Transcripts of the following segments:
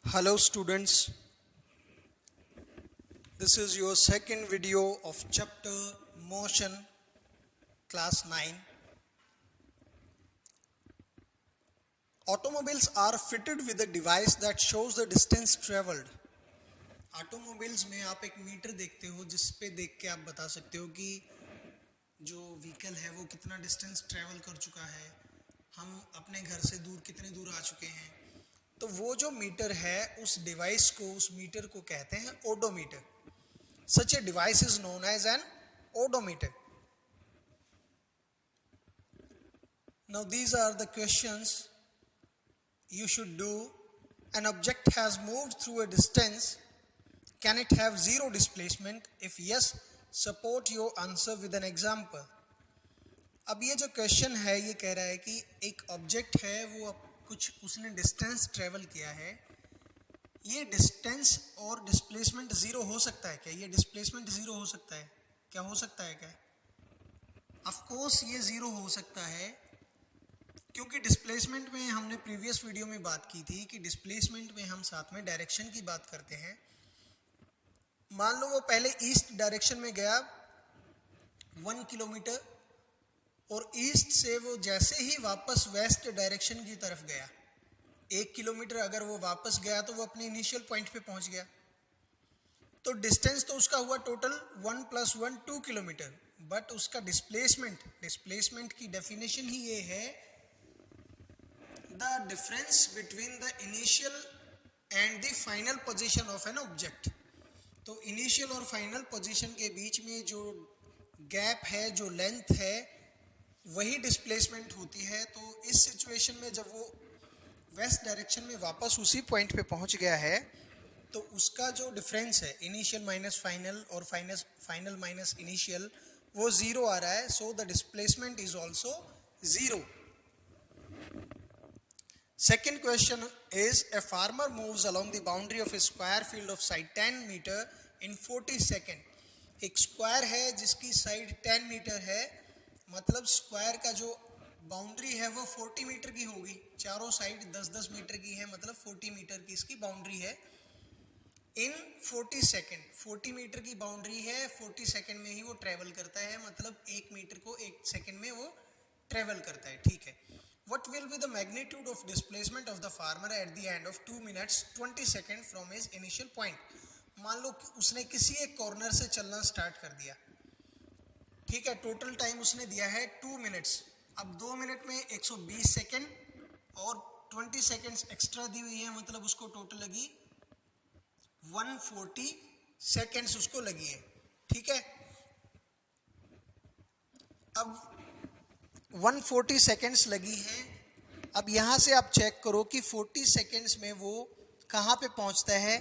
Hello students, this is your second video of chapter motion class 9. Automobiles are fitted with a device that shows the distance traveled. Automobiles में आप एक metre देखते हो जिस पे देख के आप बता सकते हो कि जो व्हीकल है वो कितना डिस्टेंस ट्रैवल कर चुका है, हम अपने घर से दूर कितने दूर आ चुके हैं। तो वो जो मीटर है उस डिवाइस को, उस मीटर को कहते हैं odometer. Such a device is known as an odometer. Now these are the questions you should do. An object has moved through a distance. Can it have zero displacement? If yes, support your answer with an example. अब ये जो question है ये कह रहा है कि एक ऑब्जेक्ट है वो कुछ उसने डिस्टेंस ट्रेवल किया है, ये डिस्टेंस और डिस्प्लेसमेंट ज़ीरो हो सकता है क्या? ये डिस्प्लेसमेंट ज़ीरो हो सकता है क्या? हो सकता है क्या? ऑफ कोर्स ये ज़ीरो हो सकता है, क्योंकि डिस्प्लेसमेंट में हमने प्रीवियस वीडियो में बात की थी कि डिस्प्लेसमेंट में हम साथ में डायरेक्शन की बात करते हैं. मान लो वो पहले ईस्ट डायरेक्शन में गया 1 किलोमीटर और ईस्ट से वो जैसे ही वापस वेस्ट डायरेक्शन की तरफ गया 1 किलोमीटर अगर वो वापस गया तो वो अपने इनिशियल पॉइंट पे पहुंच गया. तो डिस्टेंस तो उसका हुआ टोटल 1 + 1 2 किलोमीटर, बट उसका डिस्प्लेसमेंट की डेफिनेशन ही ये है the difference between the initial and the final position of an object. तो इनिशियल और फाइनल पोजीशन के बीच में जो गैप है, जो लेंथ है, वही डिस्प्लेसमेंट होती है. तो इस सिचुएशन में जब वो वेस्ट डायरेक्शन में वापस उसी पॉइंट पे पहुंच गया है तो उसका जो डिफरेंस है इनिशियल माइनस फाइनल और फाइनल माइनस इनिशियल वो ज़ीरो आ रहा है. So the displacement is also zero. Second question is a farmer moves along the boundary of a square field of side 10 meter in 40 second. एक square है जिसकी side 10 metre है, मतलब square का जो बाउंड्री है वो 40 मीटर की होगी. चारों साइड 10-10 मीटर की है, मतलब 40 मीटर की इसकी बाउंड्री है. इन 40 सेकेंड, 40 मीटर की बाउंड्री है, 40 सेकेंड में ही वो ट्रेवल करता है, मतलब 1 मीटर को 1 सेकेंड में वो ट्रेवल करता है. ठीक है. What will be the magnitude of displacement of the farmer at the end of 2 minutes 20 seconds from his initial point? मान लो उसने किसी एक कॉर्नर से चलना स्टार्ट कर दिया. ठीक है, टोटल टाइम उसने दिया है 2 मिनट्स. अब 2 मिनट में 120 सेकेंड और 20 सेकेंड्स एक्स्ट्रा दी हुई है, मतलब उसको टोटल लगी 140 सेकेंड्स उसको लगी है. ठीक है. अब 140 सेकेंड्स लगी है. अब यहाँ से आप चेक करो कि 40 सेकेंड्स में वो कहाँ पे पहुँचता है.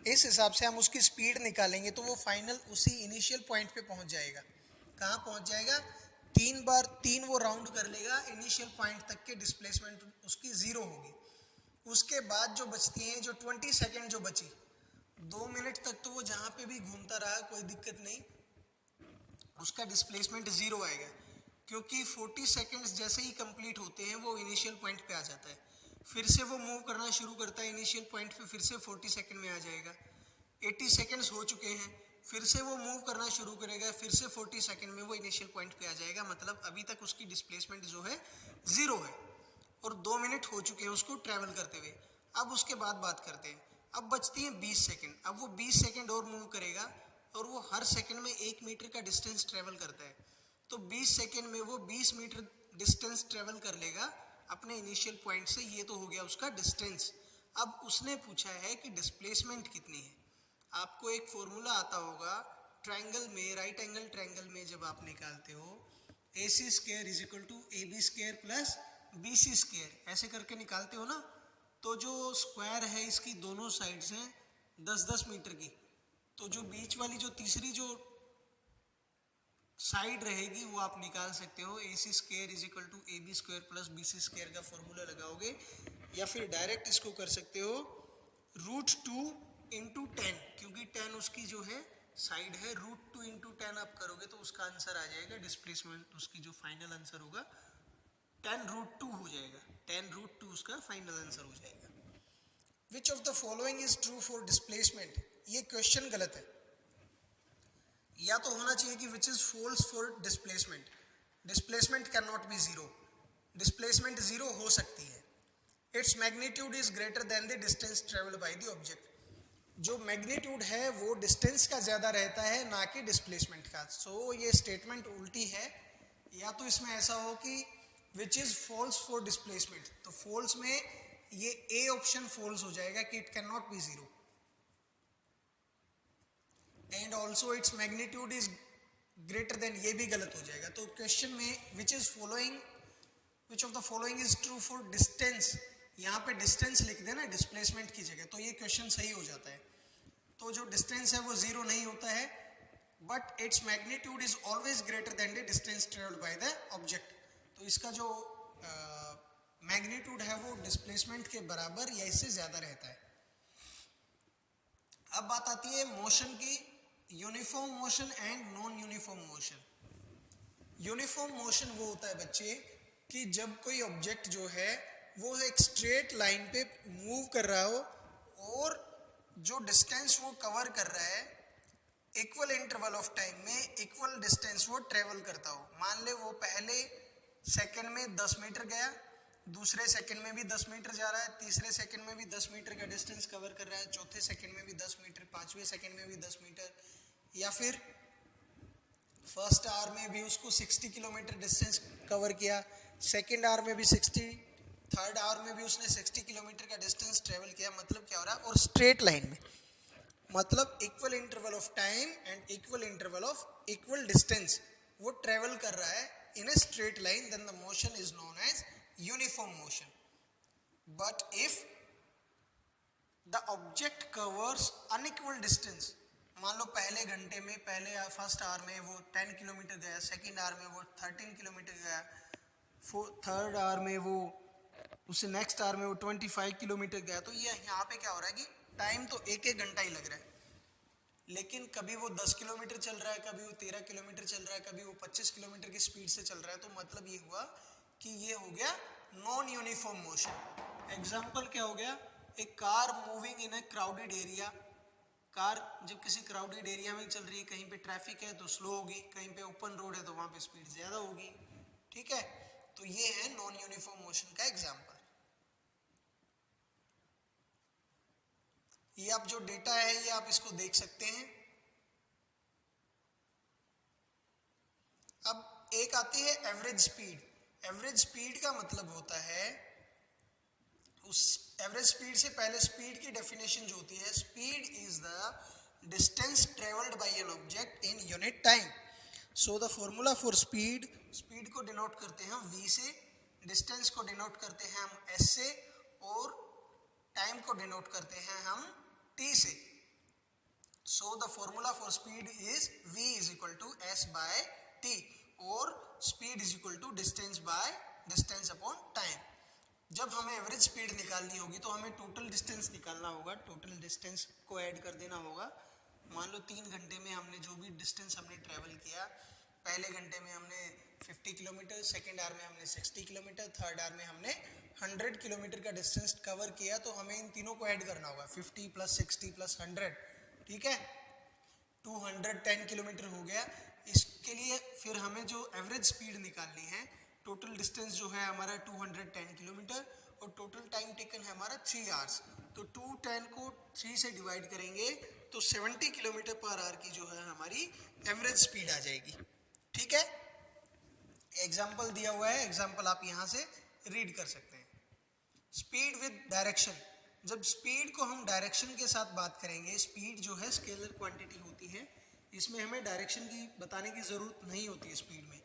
इस हिसाब से हम उसकी स्पीड निकालेंगे तो वो फाइनल उसी इनिशियल पॉइंट पे पहुँच जाएगा. कहाँ पहुँच जाएगा? 3 बार 3 वो राउंड कर लेगा, इनिशियल पॉइंट तक के डिस्प्लेसमेंट उसकी ज़ीरो होगी. उसके बाद जो बचती हैं, जो 20 सेकेंड जो बची, 2 मिनट तक तो वो जहाँ पे भी घूमता रहा, कोई दिक्कत नहीं, उसका डिस्प्लेसमेंट ज़ीरो आएगा, क्योंकि 40 सेकेंड्स जैसे ही कंप्लीट होते हैं वो इनिशियल पॉइंट पे आ जाता है. फिर से वो मूव करना शुरू करता है इनिशियल पॉइंट पे, फिर से 40 सेकेंड में आ जाएगा. 80 सेकेंड्स हो चुके हैं, फिर से वो मूव करना शुरू करेगा, फिर से 40 सेकेंड में वो इनिशियल पॉइंट पे आ जाएगा, मतलब अभी तक उसकी डिस्प्लेसमेंट जो है ज़ीरो है. और 2 मिनट हो चुके हैं उसको ट्रैवल करते हुए. अब उसके बाद बात करते हैं. अब बचती हैं 20 सेकेंड. अब वो 20 सेकेंड और मूव करेगा और वो हर सेकेंड में 1 मीटर का डिस्टेंस ट्रैवल करता है. तो 20 सेकेंड में वो 20 मीटर डिस्टेंस ट्रेवल कर लेगा अपने इनिशियल पॉइंट से. ये तो हो गया उसका डिस्टेंस. अब उसने पूछा है कि डिस्प्लेसमेंट कितनी है. आपको एक फॉर्मूला आता होगा ट्रायंगल में, राइट एंगल ट्रायंगल में जब आप निकालते हो AC square is equal to AB square plus BC square, ऐसे करके निकालते हो ना. तो जो स्क्वायर है इसकी दोनों साइड्स हैं 10-10 मीटर की, तो जो बीच वाली जो तीसरी जो साइड रहेगी वो आप निकाल सकते हो. AC square is equal to AB square plus BC square का फॉर्मूला लगाओगे, या फिर डायरेक्ट इसको कर सकते हो √2 इंटू 10, क्योंकि 10 उसकी जो है साइड है. √2 इंटू 10 आप करोगे तो उसका आंसर आ जाएगा, डिस्प्लेसमेंट उसकी जो फाइनल आंसर होगा 10 √2 हो जाएगा. 10 √2 उसका फाइनल आंसर हो जाएगा. Which which of the following is true for displacement, ये क्वेश्चन गलत है। या तो होना चाहिए कि which is false for displacement, displacement can not be zero, displacement zero हो सकती है। Its magnitude is greater than the distance travelled by the object, जो मैग्नीट्यूड है वो डिस्टेंस का ज़्यादा रहता है ना कि डिस्प्लेसमेंट का। सो ये स्टेटमेंट उल्टी है। या तो इसमें ऐसा हो कि which is false for displacement, तो फॉल्स में ये ए ऑप्शन फॉल्स हो जाएगा कि it can not be zero, and also its magnitude is greater than, ये भी गलत हो जाएगा। तो क्वेश्चन में which is following, which of the following is true for distance, यहाँ पे डिस्टेंस लिख देना डिस्प्लेसमेंट की जगह, तो ये क्वेश्चन सही हो जाता है। तो जो डिस्टेंस है वो जीरो नहीं होता है, but it's magnitude is always greater than the distance travelled by the object, तो इसका जो मैग्नीट्यूड है वो डिस्प्लेसमेंट के बराबर या इससे ज्यादा रहता है। अब बात आती है मोशन की, uniform motion and non uniform motion. Uniform motion वो होता है बच्चे कि जब कोई ऑब्जेक्ट जो है वो एक स्ट्रेट लाइन पे मूव कर रहा हो और जो डिस्टेंस वो कवर कर रहा है इक्वल इंटरवल ऑफ टाइम में इक्वल डिस्टेंस वो ट्रेवल करता हो। मान ले वो पहले सेकंड में 10 मीटर गया, दूसरे सेकंड में भी 10 मीटर जा रहा है, तीसरे सेकंड में भी 10 मीटर का डिस्टेंस कवर कर रहा है, चौथे सेकंड में भी 10 मीटर, पांचवें सेकंड में भी 10 मीटर, या फिर फर्स्ट आवर में भी उसको 60 किलोमीटर डिस्टेंस कवर किया, सेकंड आवर में भी 60, थर्ड आवर में भी उसने 60 किलोमीटर का डिस्टेंस ट्रेवल किया। मतलब क्या हो रहा है, और स्ट्रेट लाइन में, मतलब equal interval of time and equal interval of equal distance वो ट्रेवल कर रहा है in a straight line, then the motion is known as uniform motion. But if the object covers unequal distance, मान लो पहले घंटे में, पहले फर्स्ट आवर में वो 10 किलोमीटर गया, सेकेंड आवर में वो 13 किलोमीटर गया, थर्ड आवर में वो, उससे नेक्स्ट आवर में वो 25 किलोमीटर गया, तो ये यहाँ पे क्या हो रहा है कि टाइम तो एक घंटा ही लग रहा है, लेकिन कभी वो 10 किलोमीटर चल रहा है, कभी वो 13 किलोमीटर चल रहा है, कभी वो 25 किलोमीटर की स्पीड से चल रहा है। तो मतलब ये हुआ कि ये हो गया नॉन यूनिफॉर्म मोशन। एग्जाम्पल क्या हो गया, एक car moving in A crowded area, car जब किसी क्राउडेड एरिया में चल रही है, कहीं पे ट्रैफिक है तो स्लो होगी, कहीं पे ओपन रोड है तो वहां पे स्पीड ज्यादा होगी, ठीक है। तो ये है नॉन यूनिफॉर्म मोशन का एग्जाम्पल। ये आप जो डेटा है ये आप इसको देख सकते हैं। अब एक आती है एवरेज स्पीड। एवरेज स्पीड का मतलब होता है, उस एवरेज स्पीड से पहले स्पीड की डेफिनेशन जो होती है, speed is the distance travelled bye an object in unit time. So the formula for speed, speed को डिनोट करते हैं हम v से, डिस्टेंस को डिनोट करते हैं हम s से, और टाइम को डिनोट करते हैं हम t से। So the formula for speed is v is equal to s by t, और speed is equal to distance by distance upon time. जब हमें एवरेज स्पीड निकालनी होगी तो हमें टोटल डिस्टेंस निकालना होगा, टोटल डिस्टेंस को ऐड कर देना होगा। मान लो 3 घंटे में हमने जो भी डिस्टेंस हमने ट्रेवल किया, पहले घंटे में हमने 50 किलोमीटर, सेकेंड आवर में हमने 60 किलोमीटर, थर्ड आवर में हमने 100 किलोमीटर का डिस्टेंस कवर किया, तो हमें इन तीनों को ऐड करना होगा, 50 प्लस 60 प्लस 100, ठीक है, 210 किलोमीटर हो गया। इसके लिए फिर हमें जो एवरेज स्पीड निकालनी है, टोटल डिस्टेंस जो है हमारा 210 किलोमीटर और टोटल टाइम टेकन है हमारा 3 आवर्स, तो 210 को 3 से डिवाइड करेंगे तो 70 किलोमीटर पर आवर की जो है हमारी एवरेज स्पीड आ जाएगी, ठीक है। एग्जाम्पल दिया हुआ है, एग्जाम्पल आप यहाँ से रीड कर सकते हैं। स्पीड विद डायरेक्शन, जब स्पीड को हम डायरेक्शन के साथ बात करेंगे, स्पीड जो है स्केलर क्वांटिटी होती है, इसमें हमें डायरेक्शन की बताने की ज़रूरत नहीं होती है। स्पीड में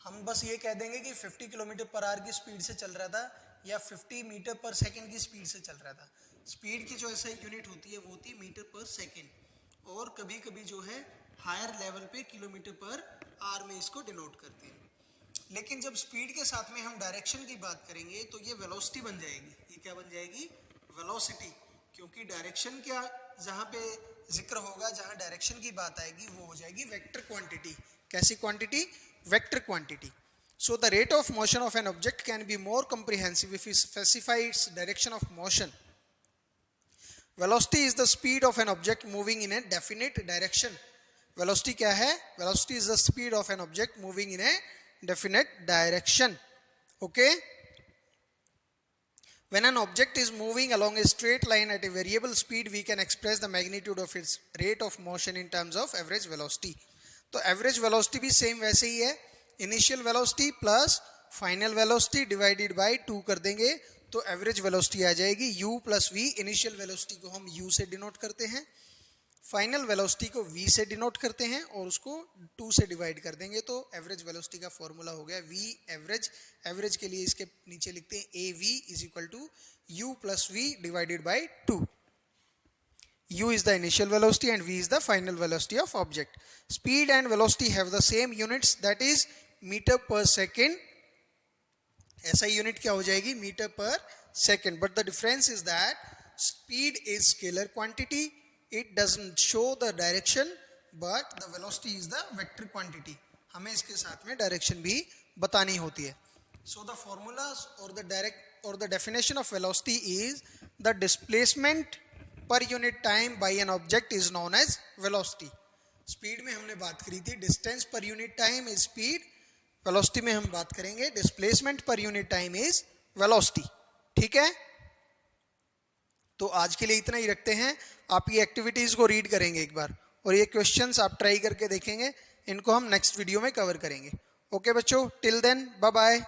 हम बस ये कह देंगे कि 50 किलोमीटर पर आवर की स्पीड से चल रहा था या 50 मीटर पर सेकंड की स्पीड से चल रहा था। स्पीड की जो ऐसा यूनिट होती है वो होती है मीटर पर सेकंड, और कभी कभी जो है हायर लेवल पे किलोमीटर पर आवर में इसको डिनोट करते हैं। लेकिन जब स्पीड के साथ में हम डायरेक्शन की बात करेंगे तो ये वेलोसिटी बन जाएगी। ये क्या बन जाएगी? वेलोसिटी, क्योंकि डायरेक्शन क्या जहाँ पे जिक्र होगा, जहाँ डायरेक्शन की बात आएगी वो हो जाएगी वेक्टर क्वांटिटी। कैसी quantity? Vector quantity. So the rate of motion of an object can be more comprehensive if we specify its direction of motion. Velocity is the speed of an object moving in a definite direction. Velocity क्या है? Velocity is the speed of an object moving in a definite direction. Okay. When an object is moving along a straight line at a variable speed, we can express the magnitude of its rate of motion in terms of average velocity. तो average velocity भी same वैसे ही है, initial velocity plus final velocity divided by 2 कर देंगे तो average velocity आ जाएगी u plus v. initial velocity को हम u से denote करते हैं, फाइनल वेलोसिटी को v से डिनोट करते हैं और उसको 2 से डिवाइड कर देंगे तो एवरेज वेलोसिटी का फॉर्मूला हो गया v एवरेज. एवरेज के लिए इसके नीचे लिखते हैं av is equal to u plus v divided by 2. u is the initial velocity and v is the final velocity of object. Speed and velocity have the same units, that is meter per second. ऐसा unit क्या हो जाएगी? Metre पर second. But the difference is that speed is scalar quantity. It doesn't show the direction, but the velocity is the vector quantity. हमें इसके साथ में direction भी बतानी होती है. So the formulas or the definition of velocity is the displacement per unit time by an object is known as velocity. Speed में हमने बात करी थी distance per unit time is speed. Velocity में हम बात करेंगे displacement per unit time is velocity. ठीक है. तो आज के लिए इतना ही रखते हैं. आप ये एक्टिविटीज को रीड करेंगे एक बार और ये क्वेश्चंस आप ट्राई करके देखेंगे. इनको हम नेक्स्ट वीडियो में कवर करेंगे. ओके बच्चों, टिल देन बाय बाय.